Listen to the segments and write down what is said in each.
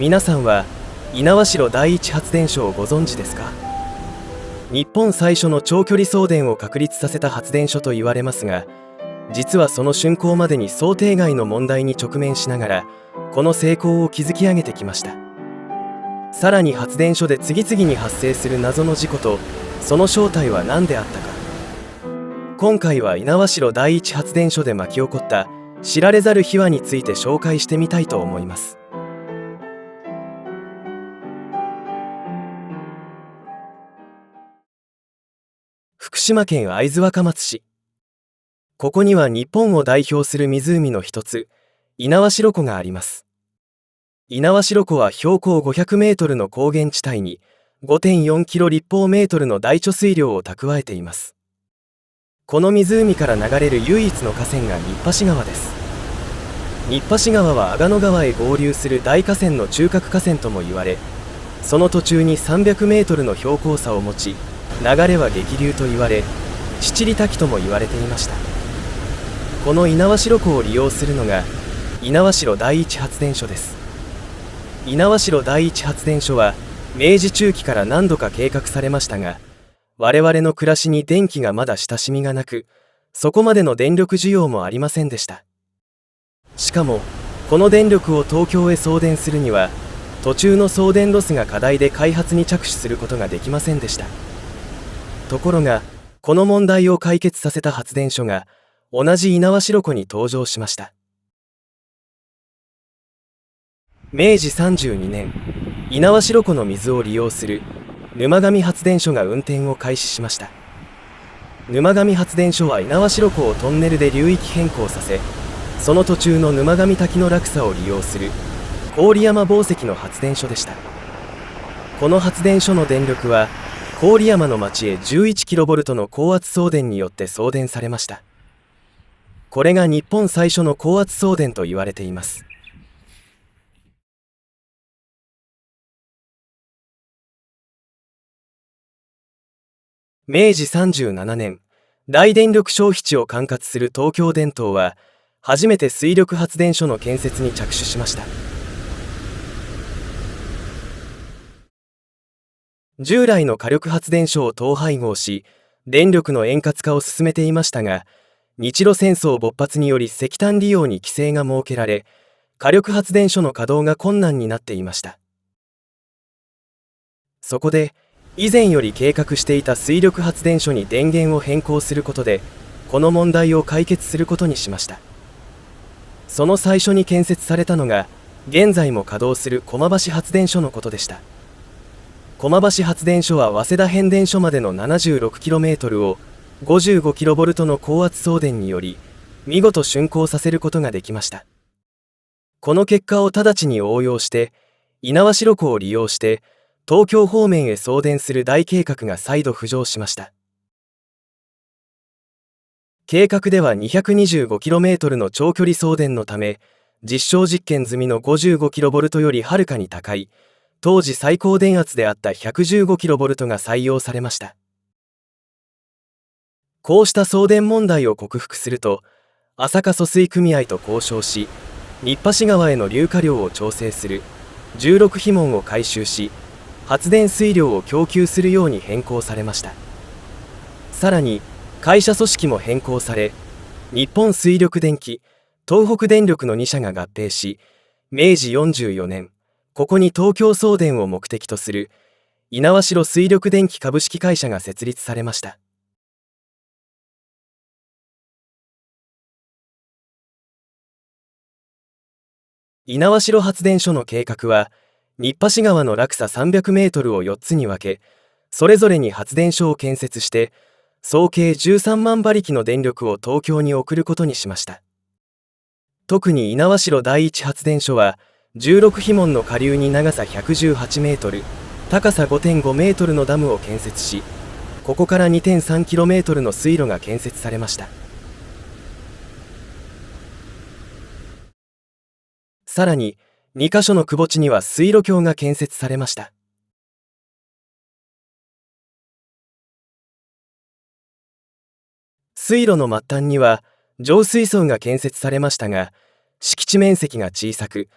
皆さんは猪苗代第一発電所をご存知ですか？日本最初の長距離送電を確立させた発電所と言われますが、実はその竣工までに想定外の問題に直面しながらこの成功を築き上げてきました。さらに発電所で次々に発生する謎の事故とその正体は何であったか、今回は猪苗代第一発電所で巻き起こった知られざる秘話について紹介してみたいと思います。福島県会津若松市。ここには日本を代表する湖の一つ、猪苗代湖があります。猪苗代湖は標高500メートルの高原地帯に 5.4 キロ立方メートルの大貯水量を蓄えています。この湖から流れる唯一の河川が新橋川です。新橋川は阿賀野川へ合流する大河川の中核河川とも言われ、その途中に300メートルの標高差を持ち、流れは激流と言われ、七里滝とも言われていました。この猪苗代湖を利用するのが猪苗代第一発電所です。猪苗代第一発電所は明治中期から何度か計画されましたが、我々の暮らしに電気がまだ親しみがなく、そこまでの電力需要もありませんでした。しかもこの電力を東京へ送電するには途中の送電ロスが課題で開発に着手することができませんでした。ところがこの問題を解決させた発電所が同じ猪苗代湖に登場しました。明治32年、猪苗代湖の水を利用する沼上発電所が運転を開始しました。沼上発電所は猪苗代湖をトンネルで流域変更させ、その途中の沼上滝の落差を利用する郡山紡績の発電所でした。この発電所の電力は郡山の町へ 11kV の高圧送電によって送電されました。これが日本最初の高圧送電と言われています。明治37年、大電力消費地を管轄する東京電灯は初めて水力発電所の建設に着手しました。従来の火力発電所を統廃合し、電力の円滑化を進めていましたが、日露戦争勃発により石炭利用に規制が設けられ、火力発電所の稼働が困難になっていました。そこで以前より計画していた水力発電所に電源を変更することでこの問題を解決することにしました。その最初に建設されたのが現在も稼働する駒橋発電所のことでした。駒橋発電所は早稲田変電所までの 76km を 55kV の高圧送電により見事竣工させることができました。この結果を直ちに応用して猪苗代湖を利用して東京方面へ送電する大計画が再度浮上しました。計画では 225km の長距離送電のため、実証実験済みの 55kV よりはるかに高い当時最高電圧であった 115kV が採用されました。こうした送電問題を克服すると、朝霞疎水組合と交渉し、新橋川への流下量を調整する16樋門を改修し、発電水量を供給するように変更されました。さらに会社組織も変更され、日本水力電機、東北電力の2社が合併し、明治44年、ここに東京送電を目的とする猪苗代水力電機株式会社が設立されました。猪苗代発電所の計画は、新橋川の落差300メートルを4つに分け、それぞれに発電所を建設して、総計13万馬力の電力を東京に送ることにしました。特に猪苗代第一発電所は、16樋門の下流に長さ118メートル、高さ 5.5 メートルのダムを建設し、ここから 2.3 キロメートルの水路が建設されました。さらに、2カ所の窪地には水路橋が建設されました。水路の末端には浄水槽が建設されましたが、敷地面積が小さく、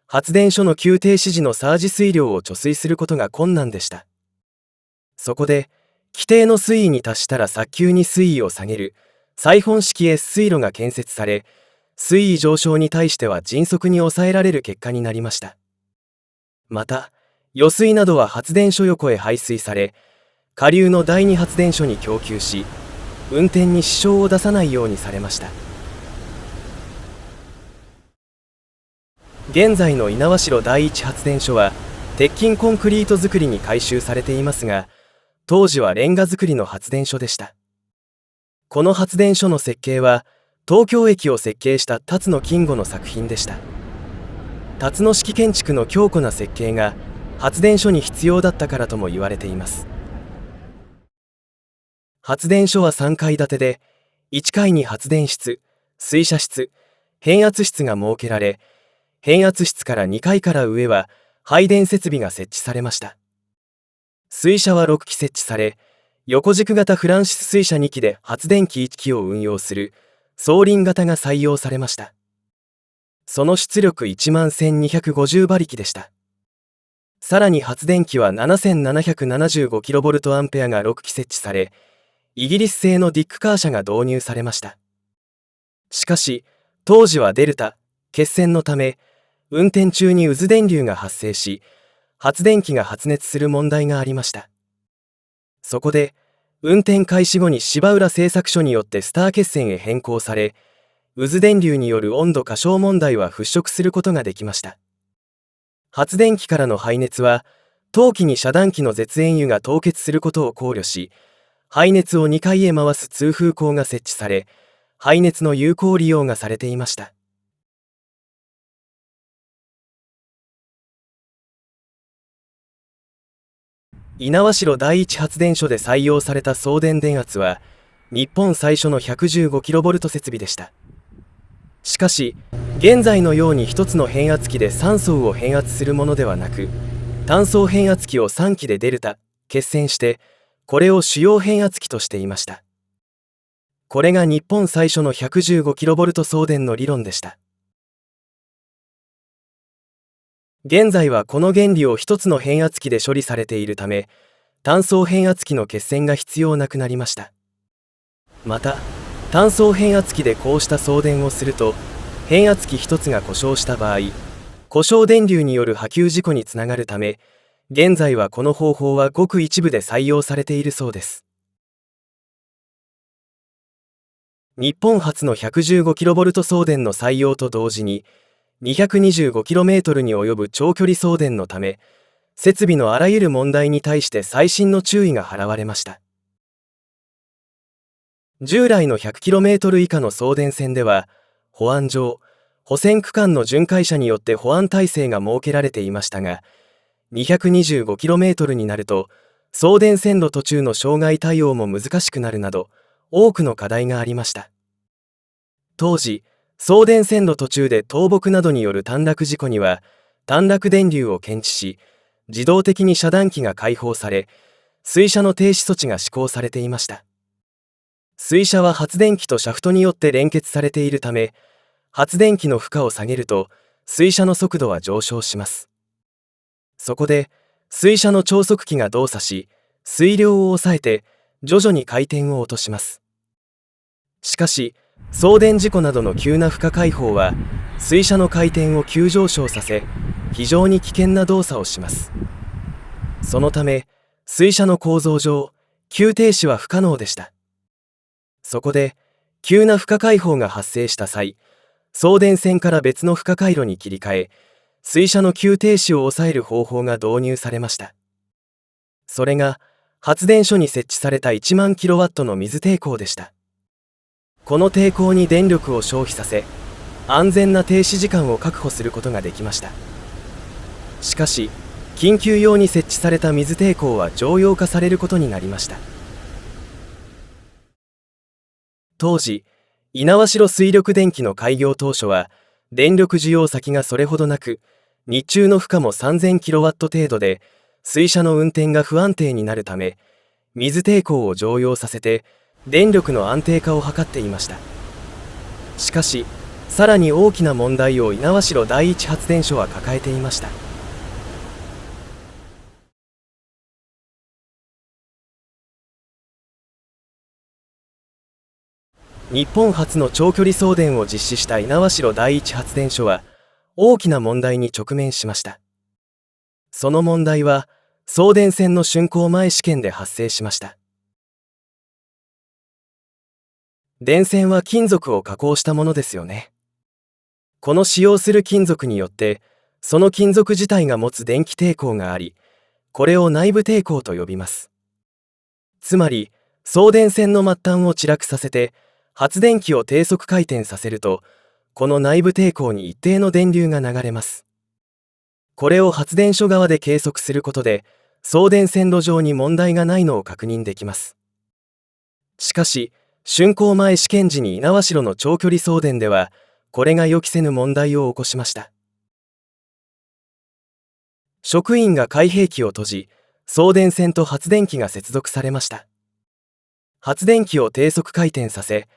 発電所の急停止時のサージ水量を貯水することが困難でした。そこで、規定の水位に達したら早急に水位を下げる、サイフォン式 S 水路が建設され、水位上昇に対しては迅速に抑えられる結果になりました。また、余水などは発電所横へ排水され、下流の第二発電所に供給し、運転に支障を出さないようにされました。現在の猪苗代第一発電所は鉄筋コンクリート造りに改修されていますが、当時はレンガ造りの発電所でした。この発電所の設計は東京駅を設計した辰野金吾の作品でした。辰野式建築の強固な設計が発電所に必要だったからとも言われています。発電所は3階建てで、1階に発電室、水車室、変圧室が設けられ、変圧室から2階から上は配電設備が設置されました。水車は6基設置され、横軸型フランシス水車2基で発電機1基を運用する双輪型が採用されました。その出力11,250馬力でした。さらに発電機は 7775kVA が6基設置され、イギリス製のディックカー車が導入されました。しかし、当時はデルタ、欠線のため、運転中に渦電流が発生し、発電機が発熱する問題がありました。そこで、運転開始後に芝浦製作所によってスター欠線へ変更され、渦電流による温度過小問題は払拭することができました。発電機からの排熱は、当期に遮断機の絶縁油が凍結することを考慮し、排熱を2階へ回す通風口が設置され、排熱の有効利用がされていました。猪苗代第一発電所で採用された送電電圧は、日本最初の 115kV 設備でした。しかし、現在のように一つの変圧器で3層を変圧するものではなく、単層変圧器を3基でデルタ、欠線して、これを主要変圧器としていました。これが日本最初の 115kV 送電の理論でした。現在はこの原理を一つの変圧器で処理されているため、単層変圧器の欠線が必要なくなりました。また、単層変圧器でこうした送電をすると、変圧器一つが故障した場合、故障電流による波及事故につながるため、現在はこの方法はごく一部で採用されているそうです。日本初の 115kV 送電の採用と同時に、225km に及ぶ長距離送電のため、設備のあらゆる問題に対して細心の注意が払われました。従来の 100km 以下の送電線では、保安上、保線区間の巡回車によって保安体制が設けられていましたが、225km になると、送電線路途中の障害対応も難しくなるなど、多くの課題がありました。当時、送電線路途中で倒木などによる短絡事故には、短絡電流を検知し、自動的に遮断機が開放され、水車の停止措置が施行されていました。水車は発電機とシャフトによって連結されているため、発電機の負荷を下げると、水車の速度は上昇します。そこで、水車の超速機が動作し、水量を抑えて、徐々に回転を落とします。しかし、送電事故などの急な負荷解放は、水車の回転を急上昇させ、非常に危険な動作をします。そのため、水車の構造上、急停止は不可能でした。そこで、急な負荷解放が発生した際、送電線から別の負荷回路に切り替え、水車の急停止を抑える方法が導入されました。それが、発電所に設置された1万kWの水抵抗でした。この抵抗に電力を消費させ、安全な停止時間を確保することができました。しかし、緊急用に設置された水抵抗は常用化されることになりました。当時、猪苗代水力電機の開業当初は、電力需要先がそれほどなく、日中の負荷も 3000kW 程度で、水車の運転が不安定になるため、水抵抗を常用させて、電力の安定化を図っていました。しかし、さらに大きな問題を猪苗代第一発電所は抱えていました。日本初の長距離送電を実施した猪苗代第一発電所は大きな問題に直面しました。その問題は送電線の竣工前試験で発生しました。電線は金属を加工したものですよね。この使用する金属によってその金属自体が持つ電気抵抗があり、これを内部抵抗と呼びます。つまり送電線の末端を散らくさせて発電機を低速回転させると、この内部抵抗に一定の電流が流れます。これを発電所側で計測することで送電線路上に問題がないのを確認できます。しかし竣工前試験時に猪苗代の長距離送電ではこれが予期せぬ問題を起こしました。職員が開閉器を閉じ、送電線と発電機が接続されました。発電機を低速回転させ、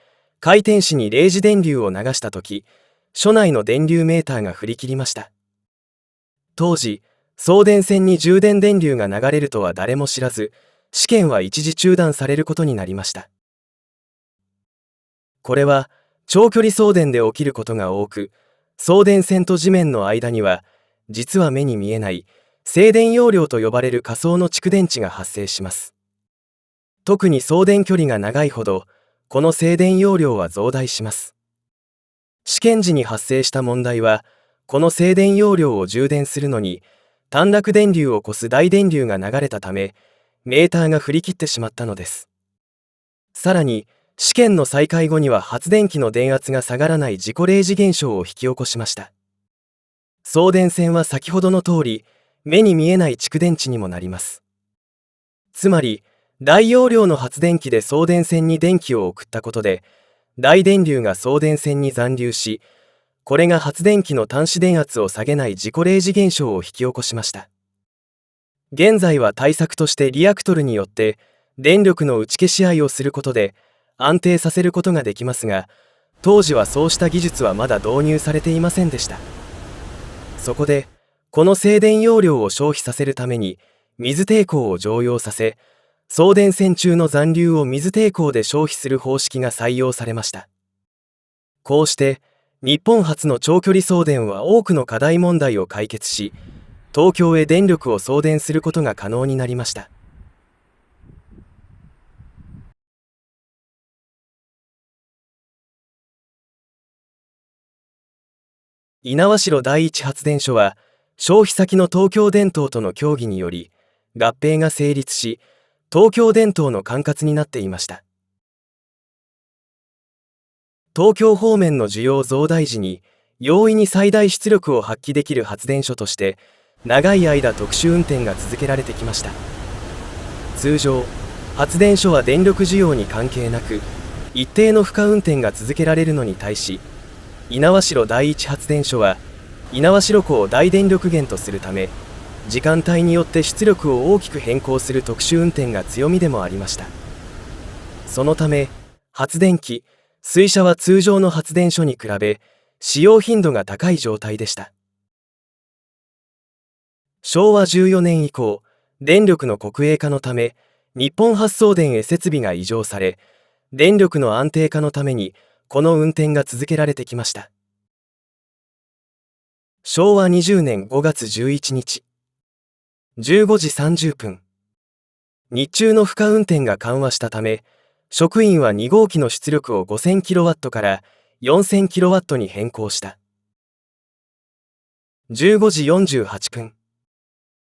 回転子に0時電流を流したとき、所内の電流メーターが振り切りました。当時、送電線に充電電流が流れるとは誰も知らず、試験は一時中断されることになりました。これは長距離送電で起きることが多く、送電線と地面の間には、実は目に見えない静電容量と呼ばれる仮想の蓄電池が発生します。特に送電距離が長いほど、この静電容量は増大します。試験時に発生した問題は、この静電容量を充電するのに、短絡電流を超す大電流が流れたため、メーターが振り切ってしまったのです。さらに、試験の再開後には発電機の電圧が下がらない自己0時現象を引き起こしました。送電線は先ほどの通り、目に見えない蓄電池にもなります。つまり、大容量の発電機で送電線に電気を送ったことで、大電流が送電線に残留し、これが発電機の端子電圧を下げない自己0時現象を引き起こしました。現在は対策としてリアクトルによって電力の打ち消し合いをすることで安定させることができますが、当時はそうした技術はまだ導入されていませんでした。そこで、この静電容量を消費させるために水抵抗を常用させ、送電線中の残留を水抵抗で消費する方式が採用されました。こうして日本初の長距離送電は多くの課題問題を解決し、東京へ電力を送電することが可能になりました。猪苗代第一発電所は消費先の東京電灯との協議により合併が成立し、東京電灯の管轄になっていました。東京方面の需要増大時に容易に最大出力を発揮できる発電所として長い間特殊運転が続けられてきました。通常発電所は電力需要に関係なく一定の負荷運転が続けられるのに対し、猪苗代第一発電所は猪苗代湖を大電力源とするため、時間帯によって出力を大きく変更する特殊運転が強みでもありました。そのため発電機、水車は通常の発電所に比べ使用頻度が高い状態でした。昭和14年以降、電力の国営化のため日本発送電へ設備が移譲され、電力の安定化のためにこの運転が続けられてきました。昭和20年5月11日15時30分、日中の負荷運転が緩和したため、職員は2号機の出力を 5000kW から 4000kW に変更した。15時48分、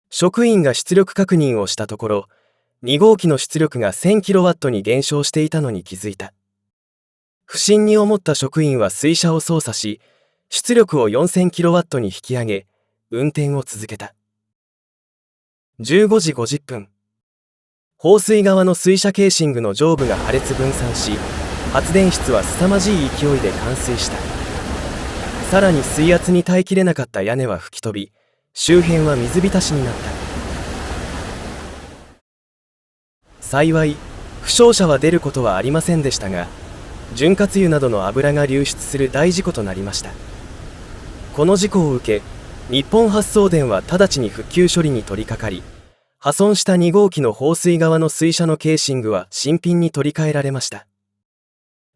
職員が出力確認をしたところ、2号機の出力が 1000kW に減少していたのに気づいた。不審に思った職員は水車を操作し、出力を 4000kW に引き上げ、運転を続けた。15時50分、放水側の水車ケーシングの上部が破裂分散し、発電室は凄まじい勢いで冠水した。さらに水圧に耐えきれなかった屋根は吹き飛び、周辺は水浸しになった。幸い負傷者は出ることはありませんでしたが、潤滑油などの油が流出する大事故となりました。この事故を受け、日本発送電は直ちに復旧処理に取り掛かり、破損した2号機の放水側の水車のケーシングは新品に取り替えられました。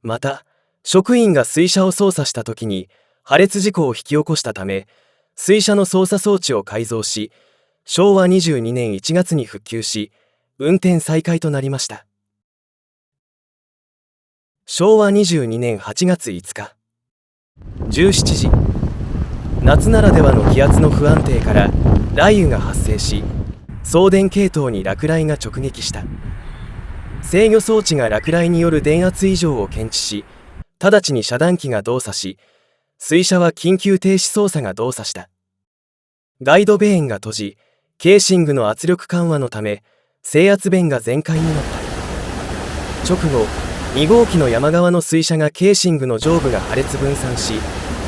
また、職員が水車を操作した時に破裂事故を引き起こしたため、水車の操作装置を改造し、昭和22年1月に復旧し、運転再開となりました。昭和22年8月5日、17時、夏ならではの気圧の不安定から雷雨が発生し、送電系統に落雷が直撃した。制御装置が落雷による電圧異常を検知し、直ちに遮断機が動作し、水車は緊急停止操作が動作した。ガイドベーンが閉じ、ケーシングの圧力緩和のため制圧弁が全開になった。直後、2号機の山側の水車がケーシングの上部が破裂分散し、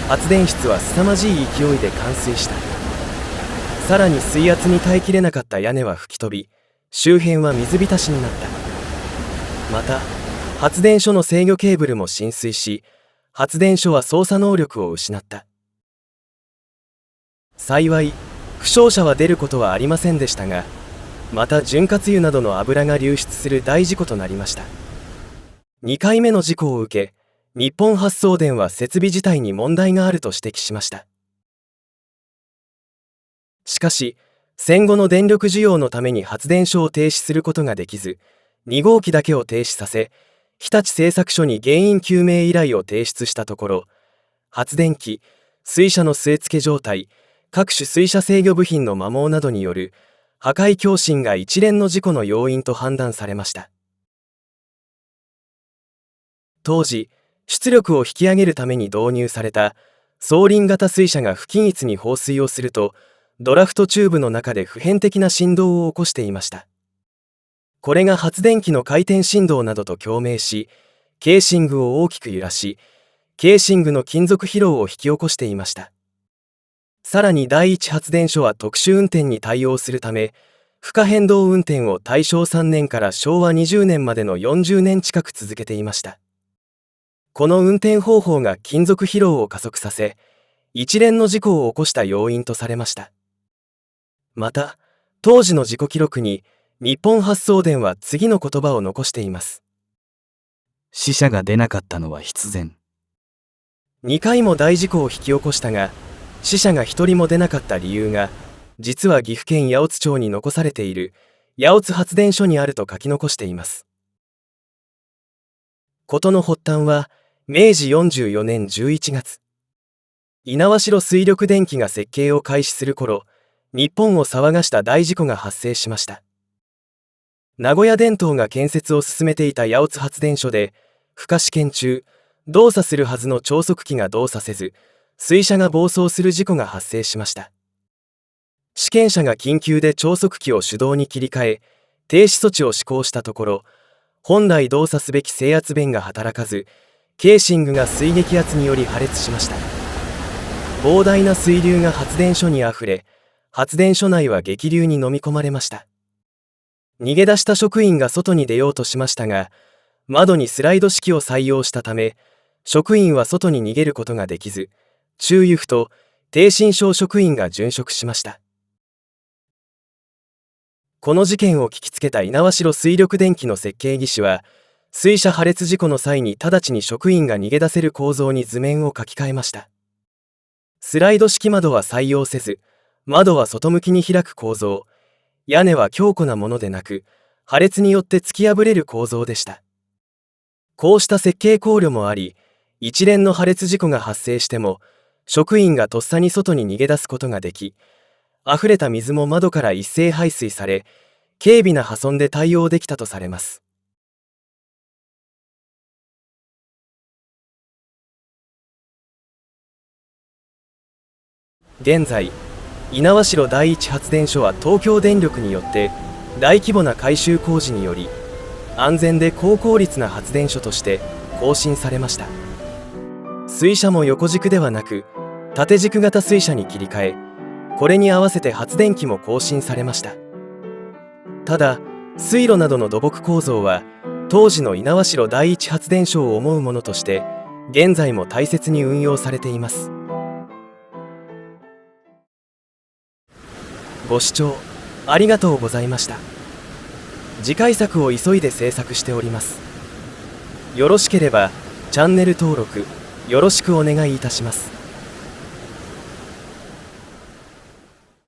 発電室は凄まじい勢いで冠水した。さらに水圧に耐えきれなかった屋根は吹き飛び、周辺は水浸しになった。また、発電所の制御ケーブルも浸水し、発電所は操作能力を失った。幸い、負傷者は出ることはありませんでしたが、また潤滑油などの油が流出する大事故となりました。2回目の事故を受け、日本発送電は設備自体に問題があると指摘しました。しかし、戦後の電力需要のために発電所を停止することができず、2号機だけを停止させ、日立製作所に原因究明依頼を提出したところ、発電機、水車の据え付け状態、各種水車制御部品の摩耗などによる破壊共振が一連の事故の要因と判断されました。当時、出力を引き上げるために導入された双輪型水車が不均一に放水をすると、ドラフトチューブの中で普遍的な振動を起こしていました。これが発電機の回転振動などと共鳴し、ケーシングを大きく揺らし、ケーシングの金属疲労を引き起こしていました。さらに第一発電所は特殊運転に対応するため、負荷変動運転を大正3年から昭和20年までの40年近く続けていました。この運転方法が金属疲労を加速させ、一連の事故を起こした要因とされました。また、当時の事故記録に、日本発送電は次の言葉を残しています。死者が出なかったのは必然。2回も大事故を引き起こしたが、死者が1人も出なかった理由が、実は岐阜県八百津町に残されている八百津発電所にあると書き残しています。事の発端は、明治44年11月。猪苗代水力電機が設計を開始する頃、日本を騒がした大事故が発生しました。名古屋電灯が建設を進めていた八百津発電所で、負荷試験中、動作するはずの超速機が動作せず、水車が暴走する事故が発生しました。試験車が緊急で超速機を手動に切り替え、停止措置を施行したところ、本来動作すべき制圧弁が働かず、ケーシングが水撃圧により破裂しました。膨大な水流が発電所にあふれ、発電所内は激流に飲み込まれました。逃げ出した職員が外に出ようとしましたが、窓にスライド式を採用したため、職員は外に逃げることができず、中油夫と低心症職員が殉職しました。この事件を聞きつけた猪苗代水力電機の設計技師は、水車破裂事故の際に直ちに職員が逃げ出せる構造に図面を書き換えました。スライド式窓は採用せず、窓は外向きに開く構造、屋根は強固なものでなく、破裂によって突き破れる構造でした。こうした設計考慮もあり、一連の破裂事故が発生しても、職員がとっさに外に逃げ出すことができ、溢れた水も窓から一斉排水され、軽微な破損で対応できたとされます。現在、猪苗代第一発電所は東京電力によって大規模な改修工事により安全で高効率な発電所として更新されました。水車も横軸ではなく縦軸型水車に切り替え、これに合わせて発電機も更新されました。ただ、水路などの土木構造は当時の猪苗代第一発電所を思うものとして現在も大切に運用されています。ご視聴ありがとうございました。次回作を急いで制作しております。よろしければチャンネル登録よろしくお願いいたします。